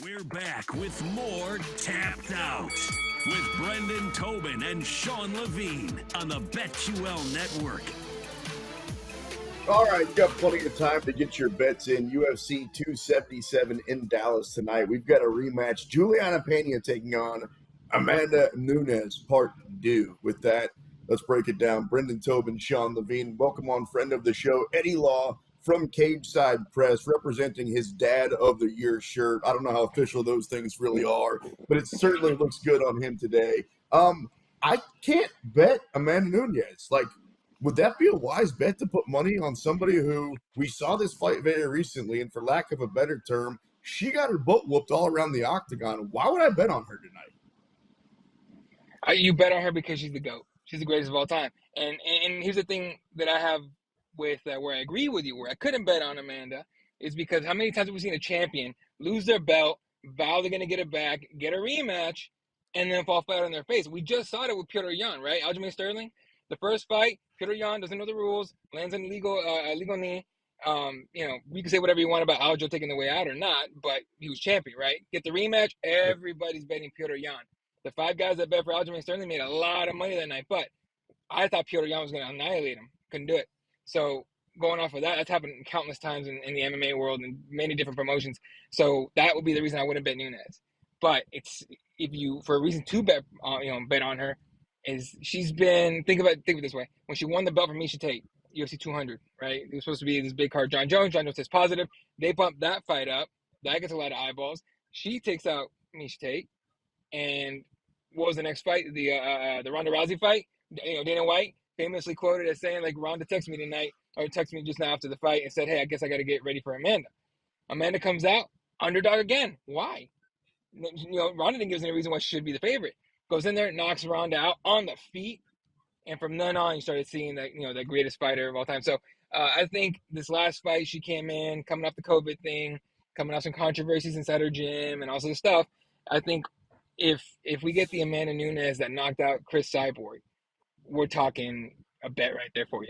We're back with more Tapped Out with Brendan Tobin and Sean Levine on the BetQL Network. All right, you got plenty of time to get your bets in. UFC 277 in Dallas tonight. We've got a rematch. Juliana Pena taking on Amanda Nunes, part 2. With that, let's break it down. Brendan Tobin, Sean Levine. Welcome on friend of the show, Eddie Law from Cageside Press, representing his Dad of the Year shirt. I don't know how official those things really are, but it certainly looks good on him today. I can't bet Amanda Nunes. Would that be a wise bet to put money on somebody who we saw this fight very recently, and for lack of a better term, she got her butt whooped all around the octagon? Why would I bet on her tonight? You bet on her because she's the GOAT. She's the greatest of all time. And here's the thing that I have with where I agree with you, where I couldn't bet on Amanda, is because how many times have we seen a champion lose their belt, vow they're going to get it back, get a rematch, and then fall flat on their face? We just saw it with Petr Yan, right? Aljamain Sterling. The first fight, Petr Yan doesn't know the rules, lands an illegal knee. We can say whatever you want about Aljo taking the way out or not, but he was champion, right? Get the rematch, everybody's betting Petr Yan. The 5 guys that bet for Aljamain Sterling made a lot of money that night, but I thought Petr Yan was going to annihilate him. Couldn't do it. So going off of that, that's happened countless times in the MMA world and many different promotions. So that would be the reason I wouldn't bet Nunes. But it's if you for a reason to bet on her is she's been think of it this way. When she won the belt from Miesha Tate, UFC 200, right? It was supposed to be this big card. John Jones tests positive. They bump that fight up. That gets a lot of eyeballs. She takes out Miesha Tate. And what was the next fight? The Ronda Rousey fight. Dana White famously quoted as saying, like, Ronda texted me tonight, or texted me just now after the fight and said, hey, I guess I got to get ready for Amanda. Amanda comes out, underdog again. Why? Ronda didn't give us any reason why she should be the favorite. Goes in there, knocks Ronda out on the feet, and from then on, you started seeing that, the greatest fighter of all time. So I think this last fight, she came in, coming off the COVID thing, coming off some controversies inside her gym and all sorts of stuff. I think if we get the Amanda Nunes that knocked out Chris Cyborg, we're talking a bet right there for you.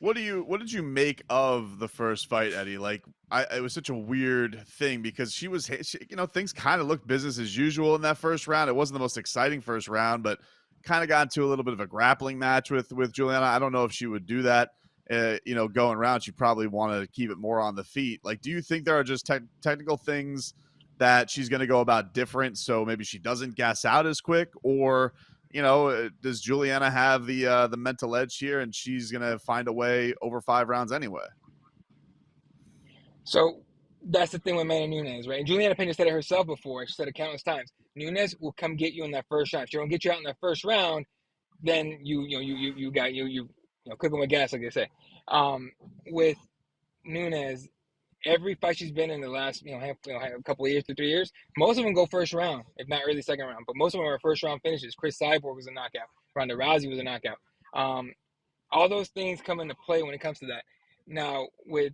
What did you make of the first fight, Eddie? It was such a weird thing because she things kind of looked business as usual in that first round. It wasn't the most exciting first round, but kind of got into a little bit of a grappling match with Juliana. I don't know if she would do that. Going around, she probably want to keep it more on the feet. Do you think there are just technical things that she's going to go about different, so maybe she doesn't gas out as quick, or does Juliana have the mental edge here and she's going to find a way over 5 rounds anyway? So that's the thing with Amanda Nunes, right? And Juliana Pena said it herself before. She said it countless times. Nunes will come get you in that first round. If she don't get you out in that first round, then you click on the gas, like they say. With Nunes, every fight she's been in the last a couple of years to 3 years, most of them go first round, if not early second round. But most of them are first round finishes. Chris Cyborg was a knockout. Ronda Rousey was a knockout. All those things come into play when it comes to that. Now with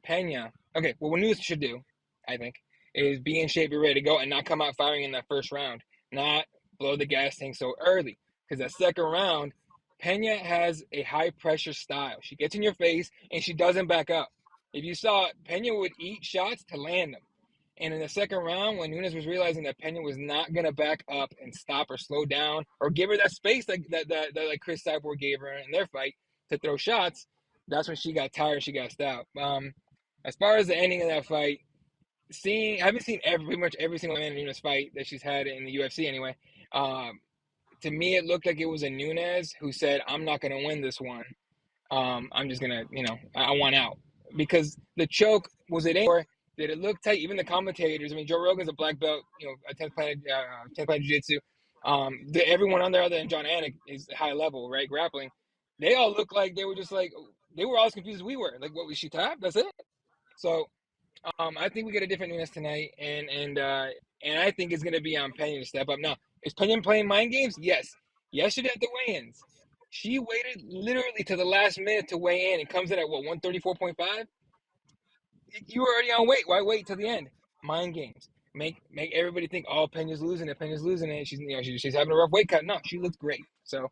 Pena, okay, well, what Nunes should do, I think, is be in shape, be ready to go, and not come out firing in that first round. Not blow the gas tank so early, because that second round, Pena has a high pressure style. She gets in your face and she doesn't back up. If you saw it, Pena would eat shots to land them. And in the second round, when Nunes was realizing that Pena was not going to back up and stop or slow down or give her that space that Chris Cyborg gave her in their fight to throw shots, that's when she got tired, she got stopped. As far as the ending of that fight, I haven't seen pretty much every single Amanda Nunes fight that she's had in the UFC anyway. To me, it looked like it was a Nunes who said, I'm not going to win this one. I'm just going to, I want out. Because the choke, was it anywhere? Did it look tight? Even the commentators, Joe Rogan's a black belt, a 10th planet jiu-jitsu. Everyone on there other than John Anik is high level, right, grappling. They all look like they were just they were all as confused as we were. What, was she tapped? That's it? So I think we get a different Nunes tonight, and I think it's going to be on Pena to step up. Now, is Pena playing mind games? Yes. Yesterday at the weigh-ins, she waited literally to the last minute to weigh in and comes in at, 134.5? You were already on weight. Why wait till the end? Mind games. Make everybody think, oh, Pena's losing it. Pena's losing it. She's having a rough weight cut. No, she looks great. So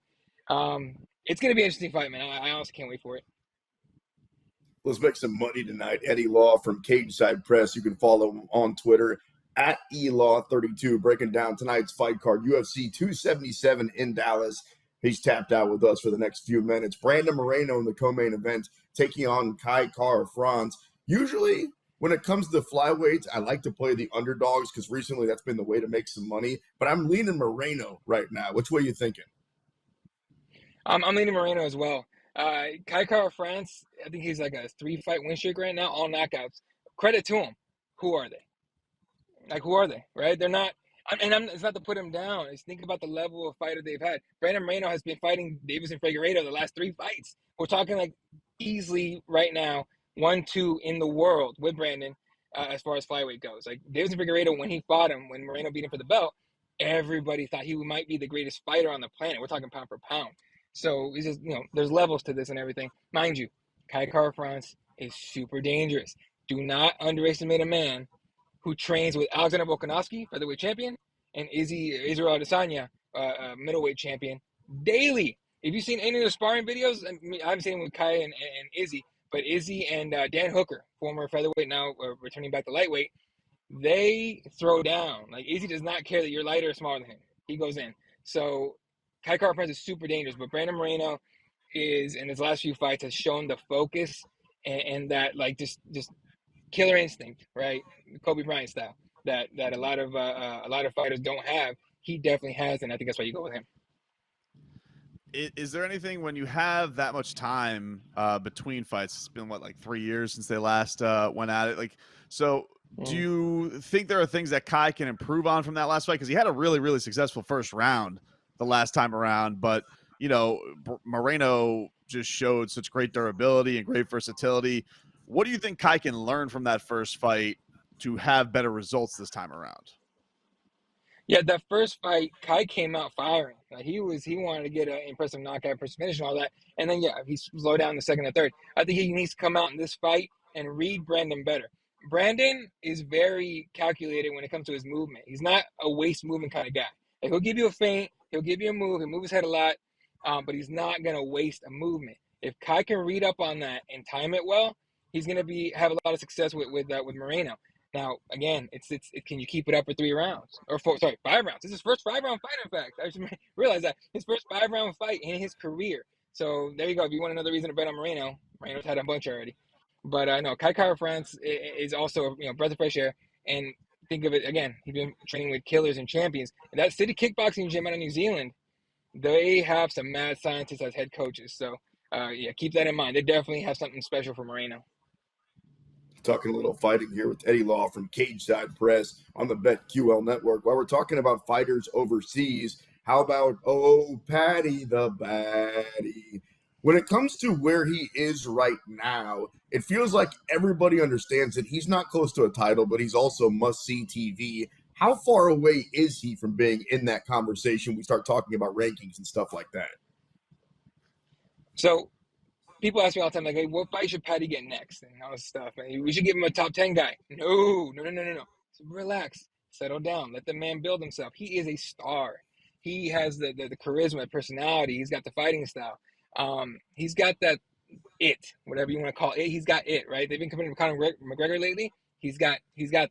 it's going to be an interesting fight, man. I honestly can't wait for it. Let's make some money tonight. Eddie Law from Cageside Press. You can follow him on Twitter at eLaw32, breaking down tonight's fight card, UFC 277 in Dallas. He's tapped out with us for the next few minutes. Brandon Moreno in the co-main event, taking on Kai Kara-France. Usually, when it comes to flyweights, I like to play the underdogs because recently that's been the way to make some money. But I'm leaning Moreno right now. Which way are you thinking? I'm leaning Moreno as well. Kai Kara-France, I think he's like a 3-fight win streak right now, all knockouts. Credit to him. Who are they? Like, who are they, right? They're not, it's not to put him down. It's think about the level of fighter they've had. Brandon Moreno has been fighting Davis and Figueiredo the last 3 fights. We're talking like easily right now 1-2 in the world with Brandon as far as flyweight goes. Like Davis and Figueiredo, when he fought him, when Moreno beat him for the belt, everybody thought he might be the greatest fighter on the planet. We're talking pound for pound. So it's just, there's levels to this and everything. Mind you, Kai Kara-France is super dangerous. Do not underestimate a man who trains with Alexander Volkanovski, featherweight champion, and Israel Adesanya, middleweight champion, daily. If you've seen any of the sparring videos, I haven't seen them with Kai and Izzy, but Izzy and Dan Hooker, former featherweight, now returning back to lightweight, they throw down. Like, Izzy does not care that you're lighter or smaller than him. He goes in. So Kai Kara-France is super dangerous, but Brandon Moreno is, in his last few fights, has shown the focus and that, like, just killer instinct, right? Kobe Bryant style that a lot of fighters don't have. He definitely has, and I think that's why you go with him. Is there anything when you have that much time between fights? It's been like 3 years since they last went at it. Like, so do you think there are things that Kai can improve on from that last fight? Because he had a really, really successful first round the last time around, but Moreno just showed such great durability and great versatility. What do you think Kai can learn from that first fight to have better results this time around? Yeah, that first fight, Kai came out firing. Like he wanted to get an impressive knockout, impressive finish, and all that. And then he slowed down the second and third. I think he needs to come out in this fight and read Brandon better. Brandon is very calculated when it comes to his movement. He's not a waste movement kind of guy. Like, he'll give you a feint, he'll give you a move, he'll move his head a lot, but he's not gonna waste a movement. If Kai can read up on that and time it well, he's gonna have a lot of success with Moreno. Now, again, it's can you keep it up for 3 rounds or 5 rounds? This is his first 5-round fight. In fact, I should realize that his first 5-round fight in his career. So there you go. If you want another reason to bet on Moreno, Moreno's had a bunch already. But no, Kai Kara-France is also a breath of fresh air. And think of it again. He's been training with killers and champions. And that City Kickboxing gym out of New Zealand, they have some mad scientists as head coaches. So keep that in mind. They definitely have something special for Moreno. Talking a little fighting here with Eddie Law from Cageside Press on the BetQL Network. While we're talking about fighters overseas, how about Paddy the Baddy? When it comes to where he is right now, it feels like everybody understands that he's not close to a title, but he's also must-see TV. How far away is he from being in that conversation? We start talking about rankings and stuff like that. So people ask me all the time, like, hey, what fight should Paddy get next? And all this stuff. And we should give him a top 10 guy. No. So relax, settle down, let the man build himself. He is a star. He has the charisma, personality. He's got the fighting style. He's got that it, whatever you want to call it. He's got it, right? They've been comparing to Conor McGregor lately. He's got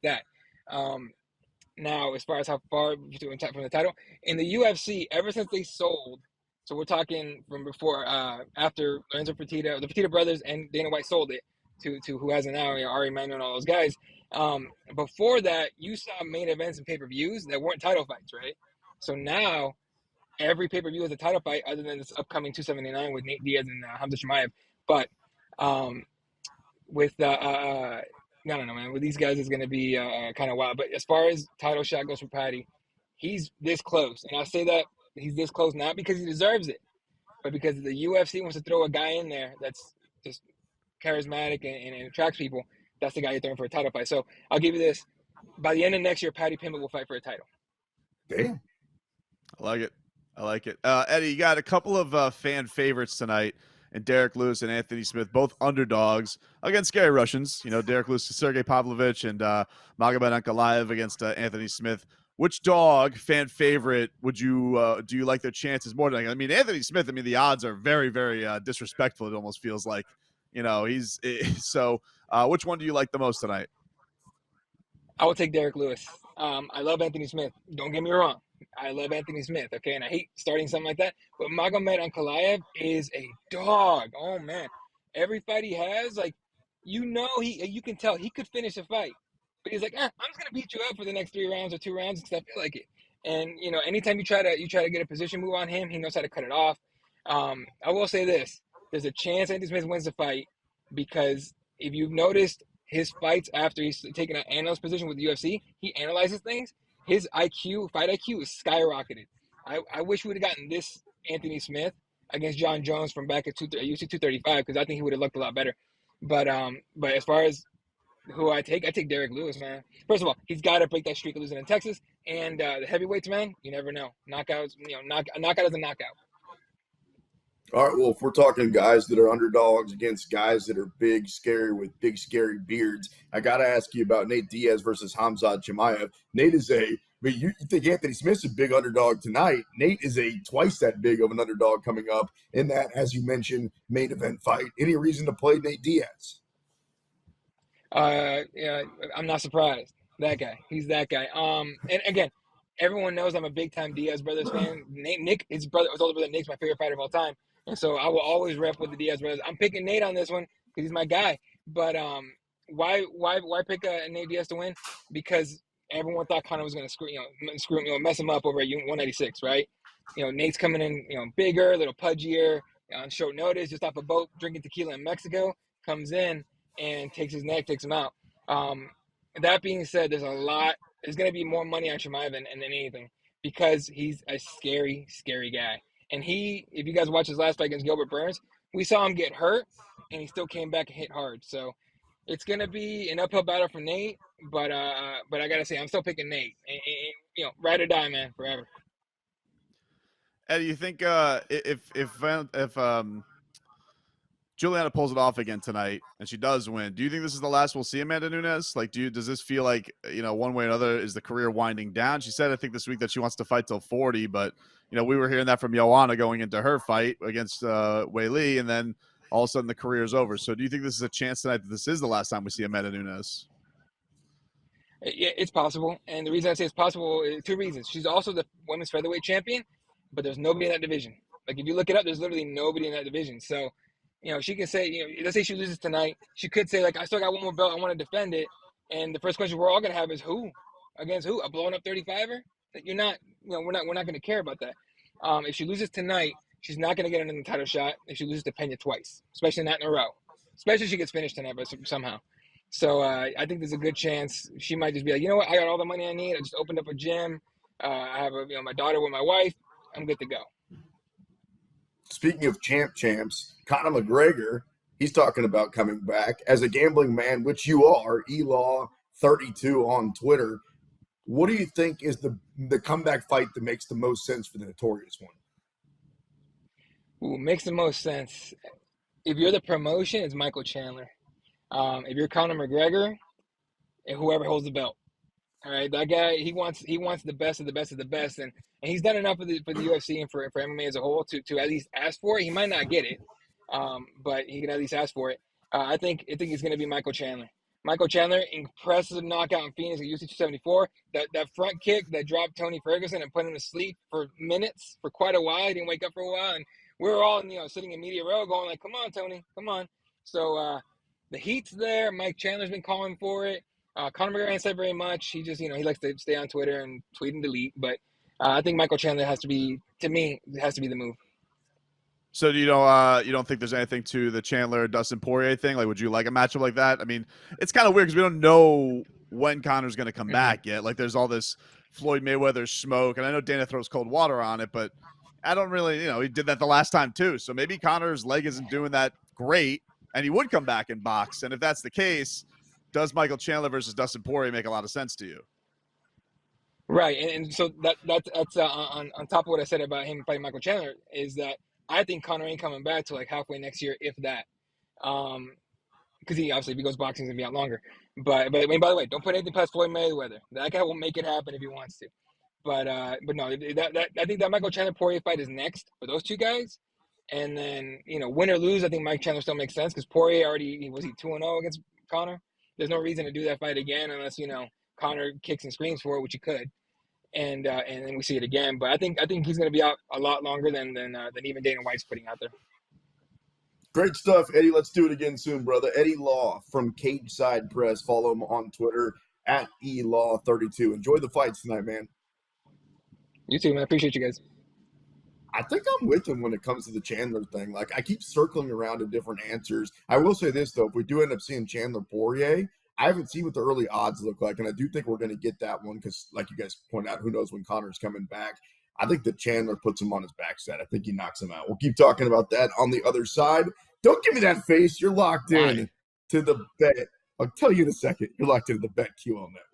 that. Now, as far as how far from the title, in the UFC, ever since they sold, so we're talking from before, after Lorenzo Fertitta, the Fertitta brothers, and Dana White sold it to who has it now, Ari Emanuel and all those guys. Before that, you saw main events and pay-per-views that weren't title fights, right? So now, every pay-per-view is a title fight other than this upcoming 279 with Nate Diaz and Hamza Chimaev. But with I don't know, man. With these guys, it's going to be kind of wild. But as far as title shot goes for Paddy, he's this close. And I say that he's this close not because he deserves it, but because the UFC wants to throw a guy in there that's just charismatic and attracts people. That's the guy you're throwing for a title fight. So I'll give you this. By the end of next year, Paddy Pimblett will fight for a title. Damn. I like it. Eddie, you got a couple of fan favorites tonight, and Derek Lewis and Anthony Smith, both underdogs against scary Russians. Derek Lewis, Sergey Pavlovich, and Magomed Ankalaev against Anthony Smith. Which dog, fan favorite, would you do you like their chances more than? I mean, Anthony Smith. I mean, the odds are very, very disrespectful. It almost feels like You know, he's so. Which one do you like the most tonight? I will take Derek Lewis. I love Anthony Smith. Don't get me wrong. I love Anthony Smith. Okay, and I hate starting something like that. But Magomed Ankalaev is a dog. Oh man, every fight he has, like, you can tell he could finish a fight, but he's like, I'm just gonna beat you up for the next 3 rounds or 2 rounds because I feel like it. And anytime you try to get a position move on him, he knows how to cut it off. I will say this: there's a chance Anthony Smith wins the fight because if you've noticed his fights after he's taken an analyst position with the UFC, he analyzes things. His fight IQ, is skyrocketed. I wish we would have gotten this Anthony Smith against John Jones from back at UFC 235 because I think he would have looked a lot better. But as far as who I take Derek Lewis, man. First of all, he's got to break that streak of losing in Texas. And the heavyweights, man, you never know. Knockouts, a knockout is a knockout. All right, well, if we're talking guys that are underdogs against guys that are big, scary with big, scary beards, I got to ask you about Nate Diaz versus Khamzat Chimaev. Nate is you think Anthony Smith's a big underdog tonight. Nate is twice that big of an underdog coming up in that, as you mentioned, main event fight. Any reason to play Nate Diaz? Yeah, I'm not surprised. That guy, he's that guy. And again, everyone knows I'm a big time Diaz brothers fan. Nick, his older brother Nick's my favorite fighter of all time. And so I will always rep with the Diaz brothers. I'm picking Nate on this one because he's my guy. But why pick Nate Diaz to win? Because everyone thought Conor was going to mess him up over at 196, right? Nate's coming in, bigger, a little pudgier, on short notice, just off a boat, drinking tequila in Mexico, comes in and takes his neck, takes him out. That being said, there's going to be more money on Chimaev than anything because he's a scary, scary guy. And if you guys watch his last fight against Gilbert Burns, we saw him get hurt, and he still came back and hit hard. So it's going to be an uphill battle for Nate, but I got to say, I'm still picking Nate. And, ride or die, man, forever. Eddie, you think if Juliana pulls it off again tonight and she does win, do you think this is the last we'll see Amanda Nunes? Like, does this feel like, one way or another, is the career winding down? She said, I think this week that she wants to fight till 40, but, we were hearing that from Joanna going into her fight against Wei Li, and then all of a sudden the career's over. So do you think this is a chance tonight that this is the last time we see Amanda Nunes? Yeah, it's possible. And the reason I say it's possible is 2 reasons. She's also the women's featherweight champion, but there's nobody in that division. Like, if you look it up, there's literally nobody in that division. So, she can say, let's say she loses tonight. She could say, like, I still got one more belt. I want to defend it. And the first question we're all going to have is who? Against who? A blown up 35er? You're not, we're not going to care about that. If she loses tonight, she's not going to get another title shot if she loses to Pena twice, especially not in a row. Especially if she gets finished tonight, but somehow. So I think there's a good chance she might just be like, you know what? I got all the money I need. I just opened up a gym. I have my daughter with my wife. I'm good to go. Speaking of champs, Conor McGregor, he's talking about coming back as a gambling man, which you are, Elaw32 on Twitter. What do you think is the comeback fight that makes the most sense for the Notorious one? Ooh, makes the most sense. If you're the promotion, it's Michael Chandler. If you're Conor McGregor, and whoever holds the belt. All right, that guy, he wants the best of the best of the best, and he's done enough for the UFC and for MMA as a whole to at least ask for it. He might not get it, but he can at least ask for it. I think it's going to be Michael Chandler. Michael Chandler, impressive knockout in Phoenix at UFC 274. That front kick that dropped Tony Ferguson and put him to sleep for minutes, for quite a while. He didn't wake up for a while, and we were all sitting in media row going like, "Come on, Tony, come on." So the heat's there. Mike Chandler's been calling for it. Conor McGregor hasn't said very much. He just, he likes to stay on Twitter and tweet and delete. But I think Michael Chandler has to be the move. So you don't think there's anything to the Chandler Dustin Poirier thing? Like, would you like a matchup like that? I mean, it's kind of weird because we don't know when Conor's going to come back yet. Like, there's all this Floyd Mayweather smoke, and I know Dana throws cold water on it, but I don't really, he did that the last time too. So maybe Conor's leg isn't doing that great, and he would come back and box. And if that's the case, does Michael Chandler versus Dustin Poirier make a lot of sense to you? Right, and so that's on top of what I said about him fighting Michael Chandler is that I think Conor ain't coming back to like halfway next year, if that. Because he obviously, if he goes boxing, he's gonna be out longer. But I mean, by the way, don't put anything past Floyd Mayweather. That guy will make it happen if he wants to. But no, I think that Michael Chandler Poirier fight is next for those two guys, And then, win or lose, I think Mike Chandler still makes sense because Poirier was he 2-0 against Conor? There's no reason to do that fight again unless, Conor kicks and screams for it, which he could. And then we see it again. But I think he's going to be out a lot longer than even Dana White's putting out there. Great stuff, Eddie. Let's do it again soon, brother. Eddie Law from Cageside Press. Follow him on Twitter at @elaw32. Enjoy the fights tonight, man. You too, man. I appreciate you guys. I think I'm with him when it comes to the Chandler thing. Like, I keep circling around to different answers. I will say this, though. If we do end up seeing Chandler Poirier, I haven't seen what the early odds look like, and I do think we're going to get that one because, like you guys point out, who knows when Connor's coming back. I think that Chandler puts him on his backside. I think he knocks him out. We'll keep talking about that on the other side. Don't give me that face. You're locked in to the bet. I'll tell you in a second. You're locked into the BetQL Network.